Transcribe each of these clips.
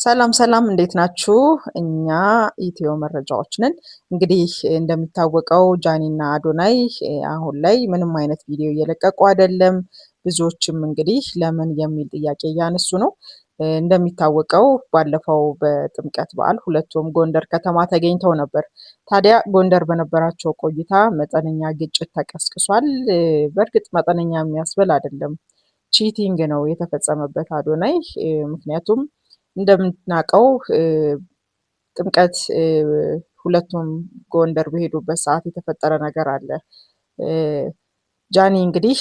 ሰላም ሰላም እንዴት ናችሁ? እኛ ኢትዮ መረጃዎች ነን። እንግዲህ እንደሚታወቀው ጃኒና አዶናይ አሁን ላይ ምንም አይነት ቪዲዮ እየለቀቁ አይደለም። ብዙዎችም እንግዲህ ለምን የሚል ጥያቄ እያነሱ ነው። እንደሚታወቀው ባለፈው በጥምቀት በዓል ሁለቱም ጎንደር ከተማ ተገኝተው ነበር። ታዲያ ጎንደር በነበራቸው ቆይታ መጠነኛ ግጭት ተቀስቅሷል። በእርግጥ መጠነኛ የሚያስብል አይደለም፣ ቺቲንግ ነው የተፈጸመበት አዶናይ። ምክንያቱም እንደምናውቀው ጥምቀት ሁለቱም ጎንደር በሄዱበት ሰዓት የተፈጠረ ነገር አለ። ጃኒ እንግዲህ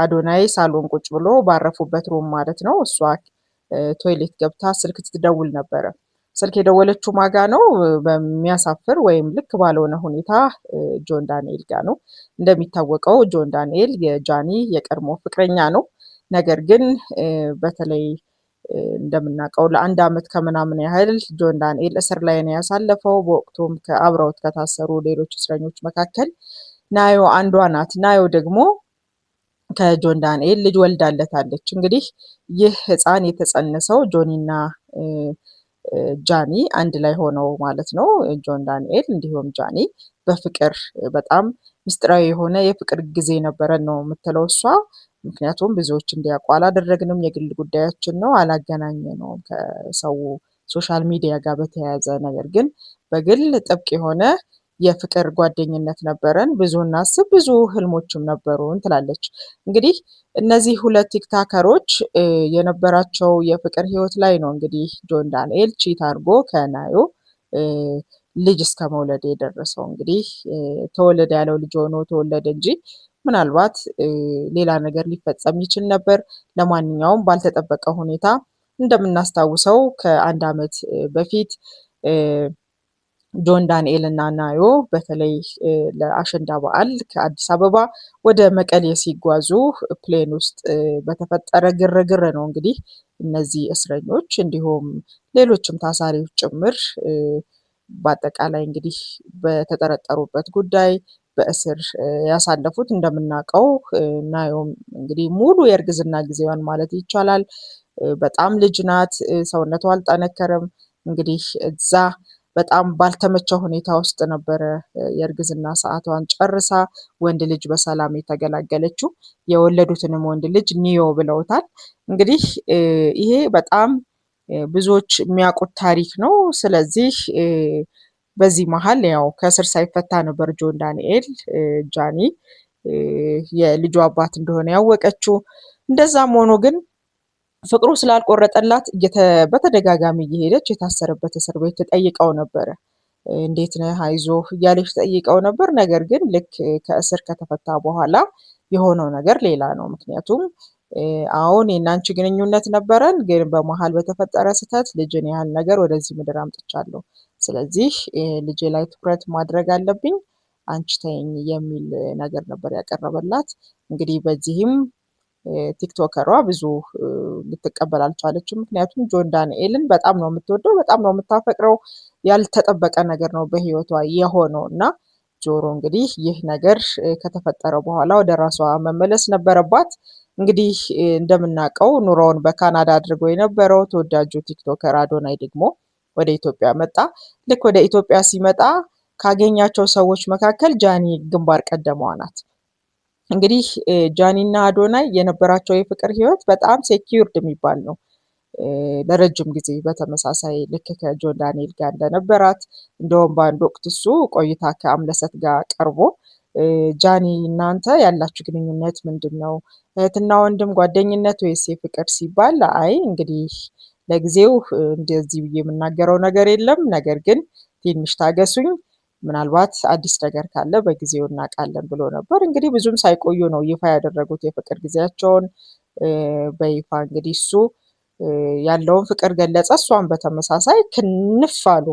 አዶናይ ሳሎን ቁጭ ብሎ ባረፉበት ሩም ማለት ነው፣ እሷ ቶይሌት ገብታ ስልክ ትደውል ነበረ። ስልክ የደወለችው ማጋ ነው? በሚያሳፍር ወይም ልክ ባልሆነ ሁኔታ ጆን ዳንኤል ጋ ነው። እንደሚታወቀው ጆን ዳንኤል የጃኒ የቀድሞ ፍቅረኛ ነው። ነገር ግን በተለይ እንደምናውቀው ለአንድ ዓመት ከምናምን ያህል ጆን ዳንኤል እስር ላይ ነው ያሳለፈው። በወቅቱም ከአብረውት ከታሰሩ ሌሎች እስረኞች መካከል ናዮ አንዷ ናት። ናዮ ደግሞ ከጆን ዳንኤል ልጅ ወልዳለታለች። እንግዲህ ይህ ህፃን የተጸነሰው ጆኒና ጃኒ አንድ ላይ ሆነው ማለት ነው። ጆን ዳንኤል እንዲሁም ጃኒ በፍቅር በጣም ምስጢራዊ የሆነ የፍቅር ጊዜ ነበረን ነው የምትለው እሷ። ምክንያቱም ብዙዎች እንዲያውቁ አላደረግንም፣ የግል ጉዳያችን ነው፣ አላገናኘነውም ከሰው ሶሻል ሚዲያ ጋር በተያያዘ። ነገር ግን በግል ጥብቅ የሆነ የፍቅር ጓደኝነት ነበረን፣ ብዙ እናስብ፣ ብዙ ህልሞችም ነበሩን ትላለች። እንግዲህ እነዚህ ሁለት ቲክታከሮች የነበራቸው የፍቅር ህይወት ላይ ነው እንግዲህ ጆን ዳንኤል ቺት አድርጎ ከናዮ ልጅ እስከ መውለድ የደረሰው። እንግዲህ ተወለደ ያለው ልጅ ሆኖ ተወለደ እንጂ ምናልባት ሌላ ነገር ሊፈጸም ይችል ነበር። ለማንኛውም ባልተጠበቀ ሁኔታ እንደምናስታውሰው ከአንድ ዓመት በፊት ጆን ዳንኤል እና ናዮ በተለይ ለአሸንዳ በዓል ከአዲስ አበባ ወደ መቀሌ ሲጓዙ ፕሌን ውስጥ በተፈጠረ ግርግር ነው እንግዲህ እነዚህ እስረኞች እንዲሁም ሌሎችም ታሳሪዎች ጭምር በአጠቃላይ እንግዲህ በተጠረጠሩበት ጉዳይ በእስር ያሳለፉት። እንደምናውቀው ናዮም እንግዲህ ሙሉ የእርግዝና ጊዜዋን ማለት ይቻላል በጣም ልጅ ናት፣ ሰውነቷ አልጠነከረም። እንግዲህ እዛ በጣም ባልተመቸ ሁኔታ ውስጥ ነበረ የእርግዝና ሰዓቷን ጨርሳ ወንድ ልጅ በሰላም የተገላገለችው። የወለዱትንም ወንድ ልጅ ኒዮ ብለውታል። እንግዲህ ይሄ በጣም ብዙዎች የሚያውቁት ታሪክ ነው። ስለዚህ በዚህ መሀል ያው ከእስር ሳይፈታ ነበር ጆን ዳንኤል ጃኒ የልጁ አባት እንደሆነ ያወቀችው። እንደዛም ሆኖ ግን ፍቅሩ ስላልቆረጠላት በተደጋጋሚ እየሄደች የታሰረበት እስር ቤት ትጠይቀው ነበረ። እንዴት ነህ አይዞህ እያለች ትጠይቀው ነበር። ነገር ግን ልክ ከእስር ከተፈታ በኋላ የሆነው ነገር ሌላ ነው። ምክንያቱም አሁን የእናንቺ ግንኙነት ነበረን፣ ግን በመሀል በተፈጠረ ስህተት ልጅን ያህል ነገር ወደዚህ ምድር አምጥቻለሁ። ስለዚህ ልጄ ላይ ትኩረት ማድረግ አለብኝ፣ አንቺ ተይኝ የሚል ነገር ነበር ያቀረበላት። እንግዲህ በዚህም ቲክቶከሯ ብዙ ልትቀበል አልቻለችም። ምክንያቱም ጆን ዳንኤልን በጣም ነው የምትወደው፣ በጣም ነው የምታፈቅረው። ያልተጠበቀ ነገር ነው በህይወቷ የሆነው እና ጆሮ እንግዲህ ይህ ነገር ከተፈጠረ በኋላ ወደ ራሷ መመለስ ነበረባት። እንግዲህ እንደምናውቀው ኑሮውን በካናዳ አድርጎ የነበረው ተወዳጁ ቲክቶከር አዶናይ ደግሞ ወደ ኢትዮጵያ መጣ። ልክ ወደ ኢትዮጵያ ሲመጣ ካገኛቸው ሰዎች መካከል ጃኒ ግንባር ቀደመዋ ናት። እንግዲህ ጃኒ እና አዶናይ የነበራቸው የፍቅር ህይወት በጣም ሴኪዩርድ የሚባል ነው። ለረጅም ጊዜ በተመሳሳይ ልክ ከጆን ዳንኤል ጋር እንደነበራት እንደውም በአንድ ወቅት እሱ ቆይታ ከአምለሰት ጋር ቀርቦ ጃኒ እናንተ ያላችሁ ግንኙነት ምንድን ነው? እህትና ወንድም ጓደኝነት ወይስ የፍቅር ሲባል አይ እንግዲህ ለጊዜው እንደዚህ ብዬ የምናገረው ነገር የለም፣ ነገር ግን ትንሽ ታገሱኝ፣ ምናልባት አዲስ ነገር ካለ በጊዜው እናውቃለን ብሎ ነበር። እንግዲህ ብዙም ሳይቆዩ ነው ይፋ ያደረጉት የፍቅር ጊዜያቸውን። በይፋ እንግዲህ እሱ ያለውን ፍቅር ገለጸ፣ እሷን በተመሳሳይ ክንፍ አሉ።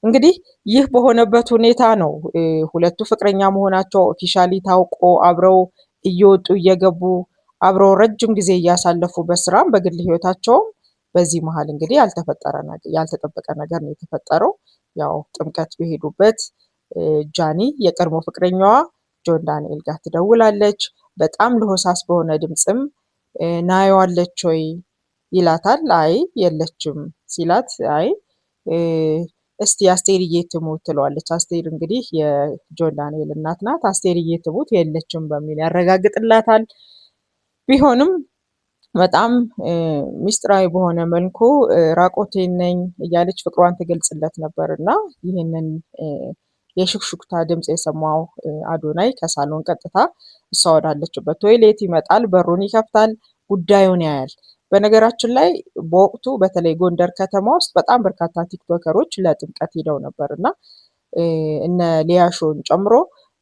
እንግዲህ ይህ በሆነበት ሁኔታ ነው ሁለቱ ፍቅረኛ መሆናቸው ኦፊሻሊ ታውቆ አብረው እየወጡ እየገቡ አብረው ረጅም ጊዜ እያሳለፉ በስራም በግል ህይወታቸውም በዚህ መሀል እንግዲህ ያልተጠበቀ ነገር ነው የተፈጠረው። ያው ጥምቀት በሄዱበት ጃኒ የቀድሞ ፍቅረኛዋ ጆን ዳንኤል ጋር ትደውላለች። በጣም ለሆሳስ በሆነ ድምፅም ናየዋለች ወይ ይላታል። አይ የለችም ሲላት አይ እስቲ አስቴርዬ ትሙት ትለዋለች። አስቴር እንግዲህ የጆን ዳንኤል እናት ናት። አስቴርዬ ትሙት የለችም በሚል ያረጋግጥላታል። ቢሆንም በጣም ሚስጥራዊ በሆነ መልኩ ራቆቴን ነኝ እያለች ፍቅሯን ትገልጽለት ነበር እና ይህንን የሹክሹክታ ድምፅ የሰማው አዶናይ ከሳሎን ቀጥታ እሷ ወዳለችበት ቶይሌት ይመጣል። በሩን ይከፍታል። ጉዳዩን ያያል። በነገራችን ላይ በወቅቱ በተለይ ጎንደር ከተማ ውስጥ በጣም በርካታ ቲክቶከሮች ለጥምቀት ሄደው ነበር እና እነ ሊያሾን ጨምሮ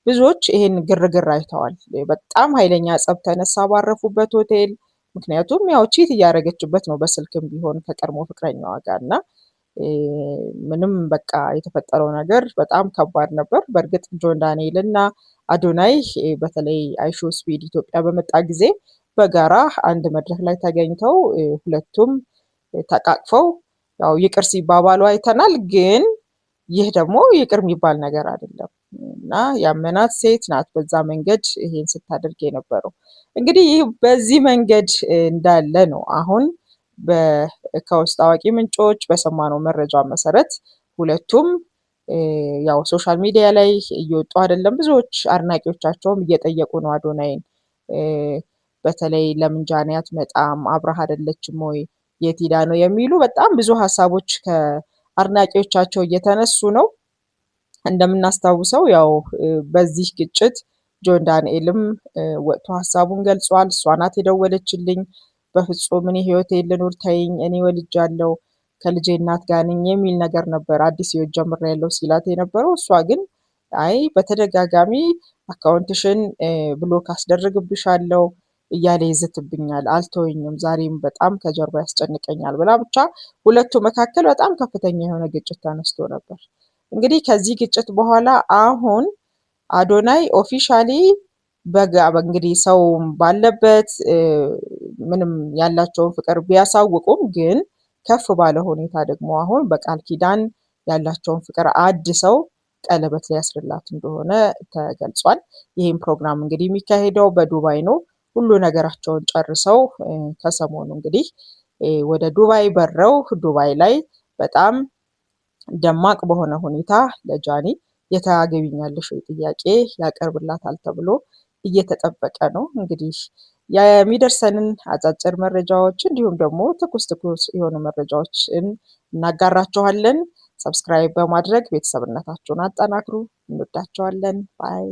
ብዙዎች ይሄን ግርግር አይተዋል። በጣም ኃይለኛ ጸብ ተነሳ ባረፉበት ሆቴል። ምክንያቱም ያው ቺት እያደረገችበት ነው በስልክም ቢሆን ከቀድሞ ፍቅረኛዋ ጋር እና ምንም በቃ የተፈጠረው ነገር በጣም ከባድ ነበር። በእርግጥ ጆን ዳንኤል እና አዶናይ በተለይ አይሾ ስፒድ ኢትዮጵያ በመጣ ጊዜ በጋራ አንድ መድረክ ላይ ተገኝተው ሁለቱም ተቃቅፈው ያው ይቅር ሲባባሉ አይተናል። ግን ይህ ደግሞ ይቅር የሚባል ነገር አይደለም እና ያመናት ሴት ናት በዛ መንገድ ይሄን ስታደርግ የነበረው። እንግዲህ ይህ በዚህ መንገድ እንዳለ ነው አሁን ከውስጥ አዋቂ ምንጮች በሰማነው መረጃ መሰረት ሁለቱም ያው ሶሻል ሚዲያ ላይ እየወጡ አይደለም። ብዙዎች አድናቂዎቻቸውም እየጠየቁ ነው አዶናይን በተለይ ለምን ጃኒ አትመጣም? አብረህ አይደለችም ወይ? የት ሄዳ ነው? የሚሉ በጣም ብዙ ሀሳቦች ከአድናቂዎቻቸው እየተነሱ ነው። እንደምናስታውሰው ያው በዚህ ግጭት ጆን ዳንኤልም ወጥቶ ሀሳቡን ገልጿል። እሷ ናት የደወለችልኝ፣ በፍጹም እኔ ህይወቴን ልኑር ተይኝ፣ እኔ ወልጃለሁ፣ ከልጄ እናት ጋር ነኝ የሚል ነገር ነበር አዲስ ህይወት ጀምሬያለሁ ሲላት የነበረው። እሷ ግን አይ በተደጋጋሚ አካውንትሽን ብሎክ አስደርግብሻለሁ እያለ ይዝትብኛል፣ አልተወኝም፣ ዛሬም በጣም ከጀርባ ያስጨንቀኛል ብላ ብቻ ሁለቱ መካከል በጣም ከፍተኛ የሆነ ግጭት ተነስቶ ነበር። እንግዲህ ከዚህ ግጭት በኋላ አሁን አዶናይ ኦፊሻሊ እንግዲህ ሰው ባለበት ምንም ያላቸውን ፍቅር ቢያሳውቁም ግን ከፍ ባለ ሁኔታ ደግሞ አሁን በቃል ኪዳን ያላቸውን ፍቅር አድሰው ቀለበት ሊያስርላት እንደሆነ ተገልጿል። ይህም ፕሮግራም እንግዲህ የሚካሄደው በዱባይ ነው። ሁሉ ነገራቸውን ጨርሰው ከሰሞኑ እንግዲህ ወደ ዱባይ በረው ዱባይ ላይ በጣም ደማቅ በሆነ ሁኔታ ለጃኒ የታገቢኛለሽ ወይ ጥያቄ ያቀርብላታል ተብሎ እየተጠበቀ ነው። እንግዲህ የሚደርሰንን አጫጭር መረጃዎች እንዲሁም ደግሞ ትኩስ የሆኑ መረጃዎችን እናጋራችኋለን። ሰብስክራይብ በማድረግ ቤተሰብነታችሁን አጠናክሩ። እንወዳችኋለን። ባይ